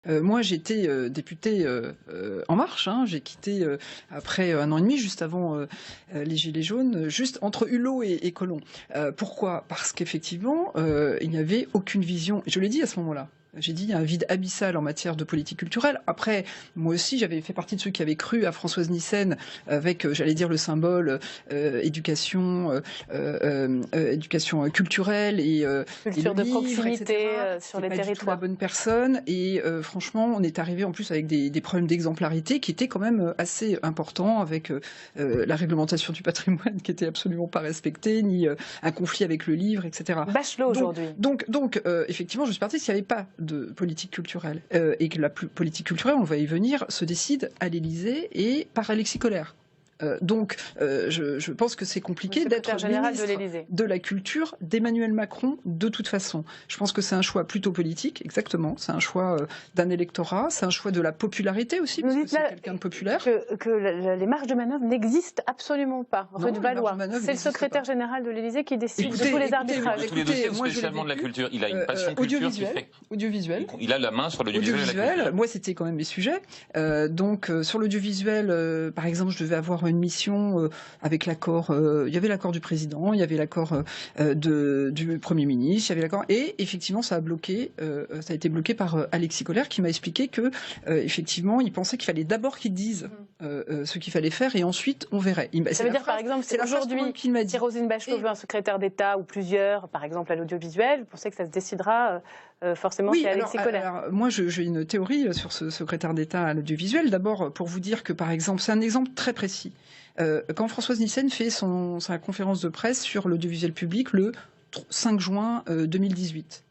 Moi, j'étais députée En Marche, hein. J'ai quitté après 1 an et demi, juste avant les Gilets jaunes, juste entre Hulot et Collomb. Pourquoi? Parce qu'effectivement, il n'y avait aucune vision. Je l'ai dit à ce moment-là. J'ai dit, il y a un vide abyssal en matière de politique culturelle. Après, moi aussi, j'avais fait partie de ceux qui avaient cru à Françoise Nyssen avec, j'allais dire, le symbole éducation, éducation culturelle et Culture le de livre, proximité etc. sur les pas du tout la territoires. bonne personne. Et franchement, on est arrivé en plus avec des problèmes d'exemplarité qui étaient quand même assez importants, avec la réglementation du patrimoine qui était absolument pas respectée, ni un conflit avec le livre, etc. Bachelot aujourd'hui. Donc, effectivement, je suis partie s'il n'y avait pas de politique culturelle. Et que la politique culturelle, on va y venir, se décide à l'Élysée et par Alexis Collère. Je pense que c'est compliqué d'être ministre de la Culture d'Emmanuel Macron de toute façon. Je pense que c'est un choix plutôt politique, exactement. C'est un choix d'un électorat, c'est un choix de la popularité aussi, parce que c'est quelqu'un de populaire. Que les marges de manœuvre n'existent absolument pas. Rue de Valois, c'est le secrétaire général de l'Élysée qui décide de tous les arbitrages. Tous les dossiers, spécialement de la culture. Il a une passion culture qui fait... Audiovisuel. Il a la main sur l'audiovisuel. Moi, c'était quand même mes sujets. Sur l'audiovisuel, par exemple, je devais avoir une mission avec l'accord, il y avait l'accord du président, il y avait l'accord du Premier ministre, il y avait l'accord, et effectivement ça a été bloqué par Alexis Collère, qui m'a expliqué que effectivement il pensait qu'il fallait d'abord qu'il dise ce qu'il fallait faire et ensuite on verrait. Ça veut dire par exemple, c'est aujourd'hui si Roselyne Bachelot veut un secrétaire d'État ou plusieurs, par exemple à l'audiovisuel, vous pensez que ça se décidera forcément chez Alexis Collère? Alors, moi j'ai une théorie sur ce secrétaire d'État à l'audiovisuel. D'abord pour vous dire que par exemple, c'est un exemple très précis. Quand Françoise Nyssen fait sa conférence de presse sur l'audiovisuel public le 5 juin 2018,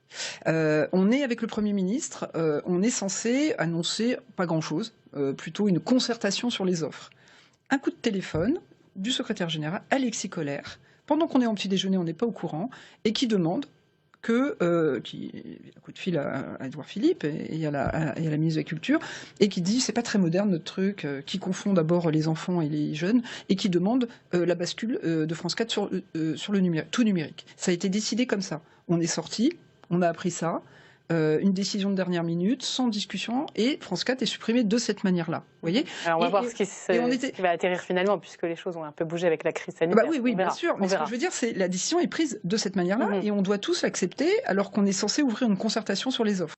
on est avec le Premier ministre, on est censé annoncer pas grand-chose, plutôt une concertation sur les offres. Un coup de téléphone du secrétaire général, Alexis Collère, pendant qu'on est en petit déjeuner, on n'est pas au courant, et qui demande un coup de fil à Édouard Philippe et à la ministre de la Culture, et qui dit c'est pas très moderne notre truc, qui confond d'abord les enfants et les jeunes, et qui demande la bascule de France 4 sur le numérique, tout numérique. Ça a été décidé comme ça. On est sorti, on a appris ça, une décision de dernière minute, sans discussion, et France 4 est supprimée de cette manière-là. Vous voyez? Alors on va voir ce qui va atterrir finalement, puisque les choses ont un peu bougé avec la crise sanitaire. Oui, bien sûr. Mais ce que je veux dire, c'est la décision est prise de cette manière-là, et on doit tous l'accepter, alors qu'on est censé ouvrir une concertation sur les offres.